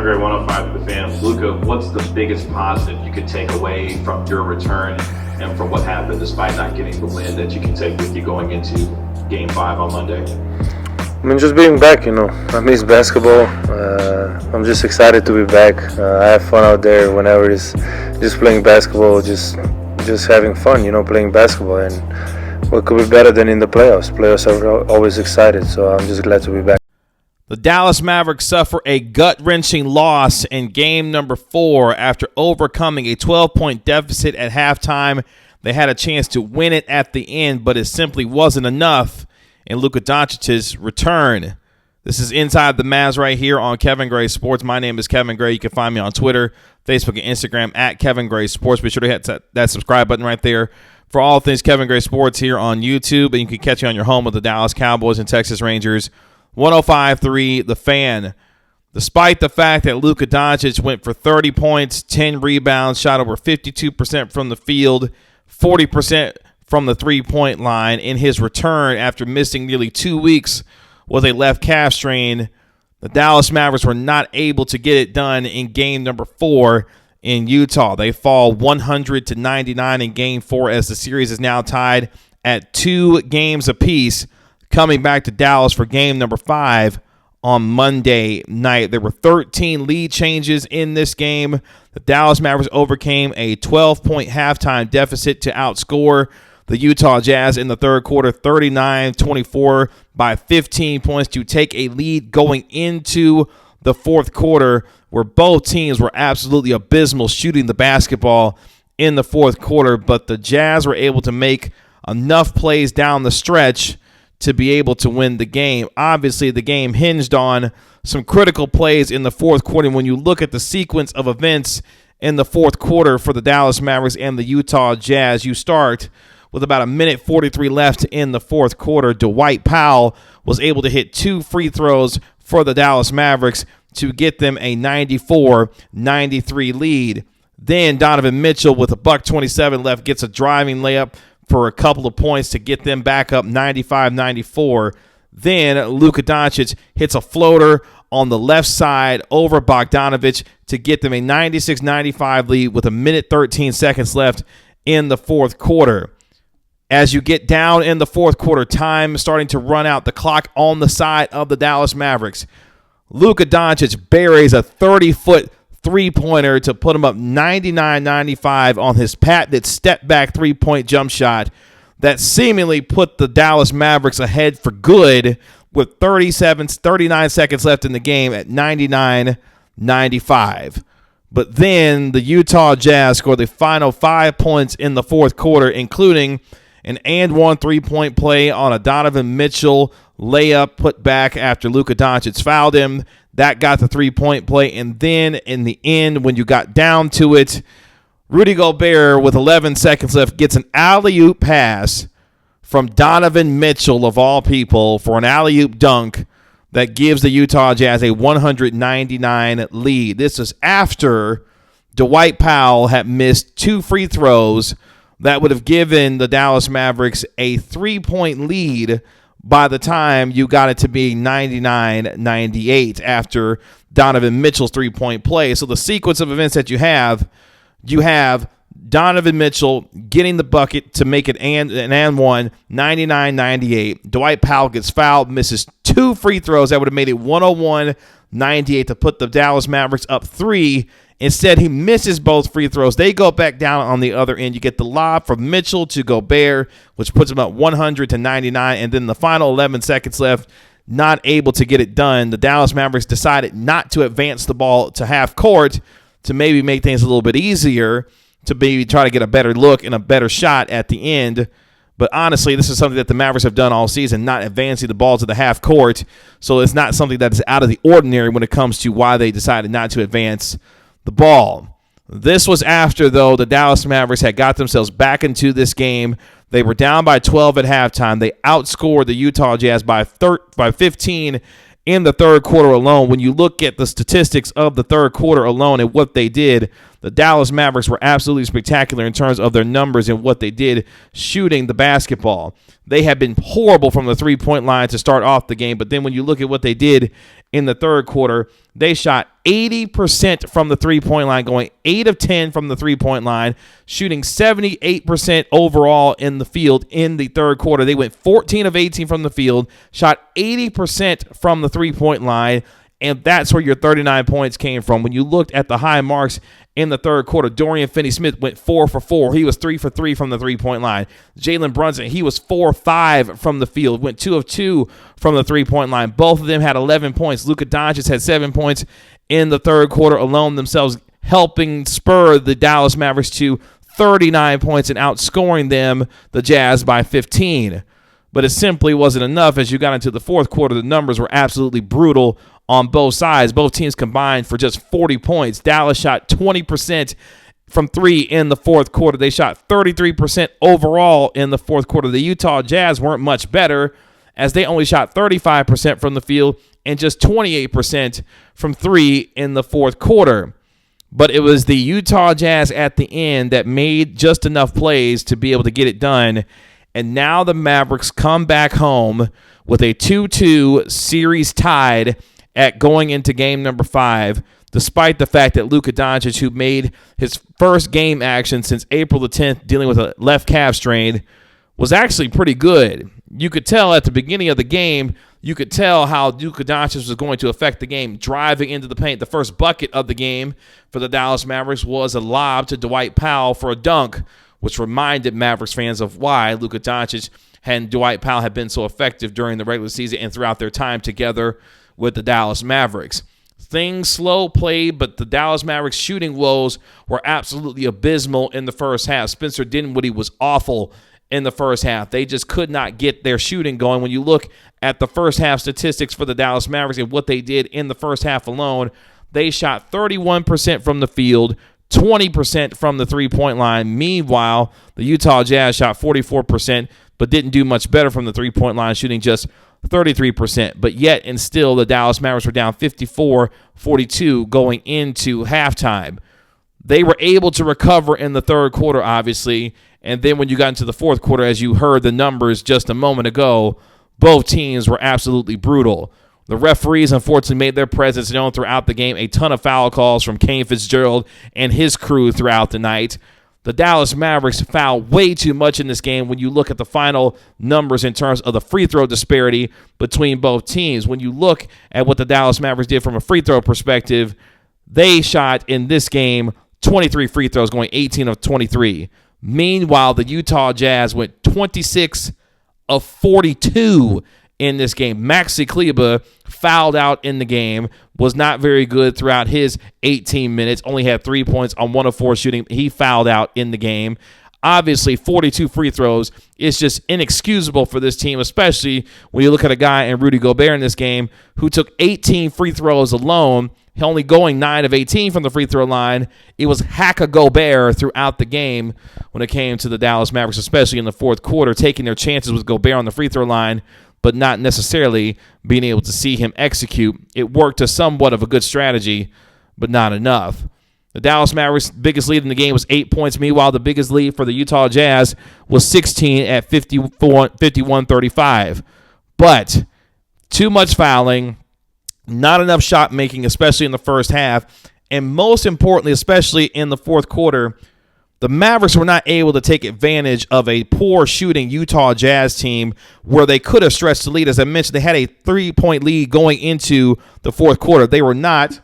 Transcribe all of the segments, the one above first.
Gray 105 to the fan. Luka, what's the biggest positive you could take away from your return and from what happened despite not getting the win that you can take with you going into Game 5 on Monday? I mean, just being back, I miss basketball. I'm just excited to be back. I have fun out there whenever it's just playing basketball, just having fun, playing basketball. And what could be better than in the playoffs? Playoffs are always excited, so I'm just glad to be back. The Dallas Mavericks suffer a gut-wrenching loss in game number 4 after overcoming a 12-point deficit at halftime. They had a chance to win it at the end, but it simply wasn't enough in Luka Doncic's return. This is Inside the Mavs right here on Kevin Gray Sports. My name is Kevin Gray. You can find me on Twitter, Facebook, and Instagram at Kevin Gray Sports. Be sure to hit that subscribe button right there for all things Kevin Gray Sports here on YouTube. And you can catch me on your home with the Dallas Cowboys and Texas Rangers. 105.3 The Fan. Despite the fact that Luka Doncic went for 30 points, 10 rebounds, shot over 52% from the field, 40% from the three-point line in his return after missing nearly 2 weeks with a left calf strain, the Dallas Mavericks were not able to get it done in game number 4 in Utah. They fall 100-99 in game 4 as the series is now tied at 2 games apiece, coming back to Dallas for game number 5 on Monday night. There were 13 lead changes in this game. The Dallas Mavericks overcame a 12-point halftime deficit to outscore the Utah Jazz in the third quarter, 39-24 by 15 points to take a lead going into the fourth quarter, where both teams were absolutely abysmal shooting the basketball in the fourth quarter, but the Jazz were able to make enough plays down the stretch to be able to win the game. Obviously, the game hinged on some critical plays in the fourth quarter. When you look at the sequence of events in the fourth quarter for the Dallas Mavericks and the Utah Jazz, you start with about a minute 43 left in the fourth quarter. Dwight Powell was able to hit 2 free throws for the Dallas Mavericks to get them a 94-93 lead. Then Donovan Mitchell with a $1:27 left gets a driving layup for a couple of points to get them back up 95-94. Then Luka Doncic hits a floater on the left side over Bogdanovic to get them a 96-95 lead with a minute 13 seconds left in the fourth quarter. As you get down in the fourth quarter, time starting to run out, the clock on the side of the Dallas Mavericks. Luka Doncic buries a 30-foot three-pointer to put him up 99-95 on his patented step-back three-point jump shot that seemingly put the Dallas Mavericks ahead for good with 39 seconds left in the game at 99-95. But then the Utah Jazz scored the final 5 points in the fourth quarter, including an and-one three-point play on a Donovan Mitchell layup put back after Luka Doncic fouled him. That got the three-point play. And then in the end, when you got down to it, Rudy Gobert, with 11 seconds left, gets an alley-oop pass from Donovan Mitchell, of all people, for an alley-oop dunk that gives the Utah Jazz a 199 lead. This is after Dwight Powell had missed 2 free throws that would have given the Dallas Mavericks a 3-point lead by the time you got it to be 99-98 after Donovan Mitchell's three-point play. So the sequence of events that you have Donovan Mitchell getting the bucket to make it an and one, 99-98. Dwight Powell gets fouled, misses 2 free throws that would have made it 101-98 to put the Dallas Mavericks up 3. Instead, he misses both free throws. They go back down on the other end. You get the lob from Mitchell to Gobert, which puts him up 100-99. And then the final 11 seconds left, not able to get it done. The Dallas Mavericks decided not to advance the ball to half court to maybe make things a little bit easier, to maybe try to get a better look and a better shot at the end. But honestly, this is something that the Mavericks have done all season, not advancing the ball to the half court. So it's not something that is out of the ordinary when it comes to why they decided not to advance the ball. This was after, though, the Dallas Mavericks had got themselves back into this game. They were down by 12 at halftime. They outscored the Utah Jazz by 15 in the third quarter alone. When you look at the statistics of the third quarter alone and what they did, the Dallas Mavericks were absolutely spectacular in terms of their numbers and what they did shooting the basketball. They had been horrible from the three-point line to start off the game, but then when you look at what they did in the third quarter. They shot 80% from the three-point line, going 8 of 10 from the three-point line, shooting 78% overall in the field in the third quarter. They went 14 of 18 from the field, shot 80% from the three-point line, and that's where your 39 points came from. When you looked at the high marks in the third quarter, Dorian Finney-Smith went 4 for 4. He was 3 for 3 from the three-point line. Jalen Brunson, he was 4 of 5 from the field, went 2 of 2 from the three-point line. Both of them had 11 points. Luka Doncic had 7 points in the third quarter alone, themselves helping spur the Dallas Mavericks to 39 points and outscoring them, the Jazz, by 15. But it simply wasn't enough. As you got into the fourth quarter, the numbers were absolutely brutal on both sides. Both teams combined for just 40 points. Dallas shot 20% from 3 in the fourth quarter. They shot 33% overall in the fourth quarter. The Utah Jazz weren't much better, as they only shot 35% from the field and just 28% from 3 in the fourth quarter. But it was the Utah Jazz at the end that made just enough plays to be able to get it done. And now the Mavericks come back home with a 2-2 series tied at going into game number 5, despite the fact that Luka Doncic, who made his first game action since April the 10th dealing with a left calf strain, was actually pretty good. You could tell at the beginning of the game, you could tell how Luka Doncic was going to affect the game, driving into the paint. The first bucket of the game for the Dallas Mavericks was a lob to Dwight Powell for a dunk, which reminded Mavericks fans of why Luka Doncic and Dwight Powell have been so effective during the regular season and throughout their time together with the Dallas Mavericks. Things slow played, but the Dallas Mavericks shooting woes were absolutely abysmal in the first half. Spencer Dinwiddie was awful in the first half. They just could not get their shooting going. When you look at the first half statistics for the Dallas Mavericks and what they did in the first half alone, they shot 31% from the field, 20% from the three-point line. Meanwhile, the Utah Jazz shot 44%, but didn't do much better from the three-point line, shooting just 33%. But yet and still, the Dallas Mavericks were down 54-42 going into halftime. They were able to recover in the third quarter, obviously, and then when you got into the fourth quarter, as you heard the numbers just a moment ago, both teams were absolutely brutal. The referees, unfortunately, made their presence known throughout the game. A ton of foul calls from Kane Fitzgerald and his crew throughout the night. The Dallas Mavericks fouled way too much in this game when you look at the final numbers in terms of the free throw disparity between both teams. When you look at what the Dallas Mavericks did from a free throw perspective, they shot in this game 23 free throws, going 18 of 23. Meanwhile, the Utah Jazz went 26 of 42 in this game. Maxi Kleber fouled out in the game, was not very good throughout his 18 minutes, only had 3 points on 1 of 4 shooting. He fouled out in the game. Obviously, 42 free throws is just inexcusable for this team, especially when you look at a guy in Rudy Gobert in this game who took 18 free throws alone, only going 9 of 18 from the free throw line. It was Gobert throughout the game when it came to the Dallas Mavericks, especially in the fourth quarter, taking their chances with Gobert on the free throw line, but not necessarily being able to see him execute. It worked to somewhat of a good strategy, but not enough. The Dallas Mavericks' biggest lead in the game was 8 points. Meanwhile, the biggest lead for the Utah Jazz was 16 at 51-35. But too much fouling, not enough shot making, especially in the first half, and most importantly, especially in the fourth quarter, the Mavericks were not able to take advantage of a poor shooting Utah Jazz team where they could have stretched the lead. As I mentioned, they had a 3-point lead going into the fourth quarter. They were not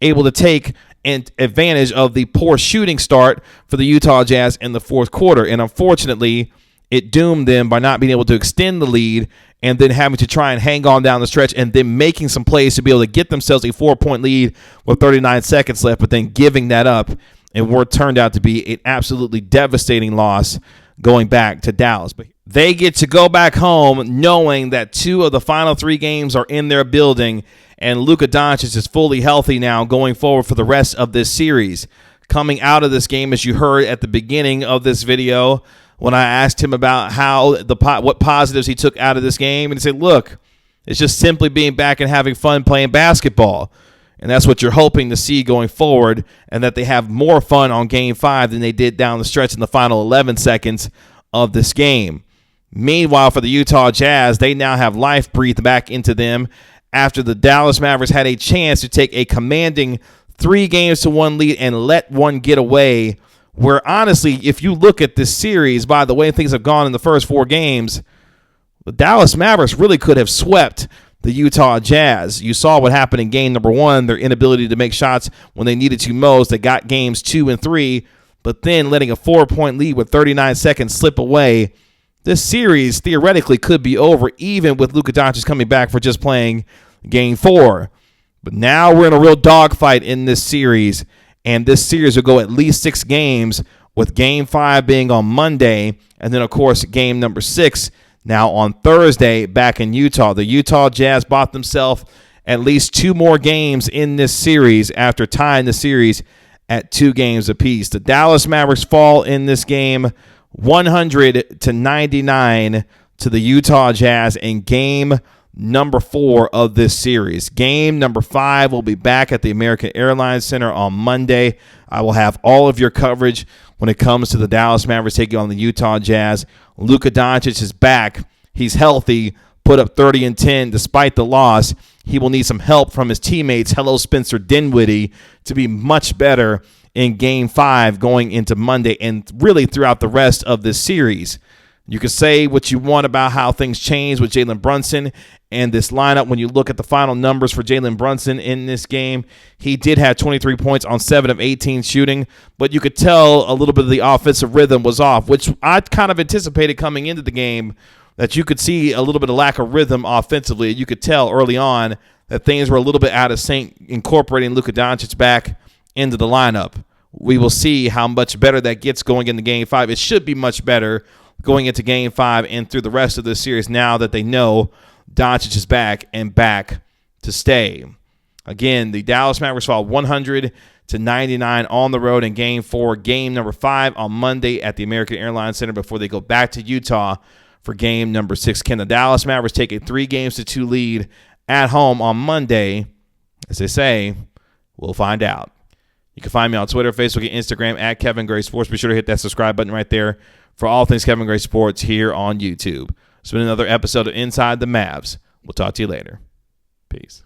able to take advantage of the poor shooting start for the Utah Jazz in the fourth quarter. And unfortunately, it doomed them by not being able to extend the lead and then having to try and hang on down the stretch and then making some plays to be able to get themselves a 4-point lead with 39 seconds left, but then giving that up. And what turned out to be an absolutely devastating loss going back to Dallas. But they get to go back home knowing that 2 of the final 3 games are in their building, and Luka Doncic is fully healthy now going forward for the rest of this series. Coming out of this game, as you heard at the beginning of this video, when I asked him about what positives he took out of this game, and he said, look, it's just simply being back and having fun playing basketball. And that's what you're hoping to see going forward, and that they have more fun on Game 5 than they did down the stretch in the final 11 seconds of this game. Meanwhile, for the Utah Jazz, they now have life breathed back into them after the Dallas Mavericks had a chance to take a commanding 3-1 lead and let one get away, where honestly, if you look at this series, by the way things have gone in the first 4 games, the Dallas Mavericks really could have swept the Utah Jazz. You saw what happened in game number 1, their inability to make shots when they needed to most. They got games 2 and 3, but then letting a 4-point lead with 39 seconds slip away. This series theoretically could be over, even with Luka Doncic coming back for just playing game 4. But now we're in a real dogfight in this series, and this series will go at least 6 games, with game 5 being on Monday, and then, of course, game number 6 now on Thursday back in Utah. The Utah Jazz bought themselves at least 2 more games in this series after tying the series at 2 games apiece. The Dallas Mavericks fall in this game 100-99 to the Utah Jazz in game number 4 of this series. Game number 5 will be back at the American Airlines Center on Monday. I will have all of your coverage when it comes to the Dallas Mavericks taking on the Utah Jazz. Luka Doncic is back. He's healthy, put up 30 and 10 despite the loss. He will need some help from his teammates, hello Spencer Dinwiddie, to be much better in game 5 going into Monday and really throughout the rest of this series. You can say what you want about how things changed with Jalen Brunson and this lineup. When you look at the final numbers for Jalen Brunson in this game, he did have 23 points on 7 of 18 shooting, but you could tell a little bit of the offensive rhythm was off, which I kind of anticipated coming into the game, that you could see a little bit of lack of rhythm offensively. You could tell early on that things were a little bit out of sync, incorporating Luka Doncic back into the lineup. We will see how much better that gets going into game 5. It should be much better going into game 5 and through the rest of the series now that they know Doncic is back and back to stay. Again, the Dallas Mavericks fall 100-99 on the road in game 4, game number 5 on Monday at the American Airlines Center before they go back to Utah for game number 6. Can the Dallas Mavericks take a 3-2 lead at home on Monday? As they say, we'll find out. You can find me on Twitter, Facebook, and Instagram at Kevin Gray Sports. Be sure to hit that subscribe button right there for all things Kevin Gray Sports here on YouTube. It's been another episode of Inside the Mavs. We'll talk to you later. Peace.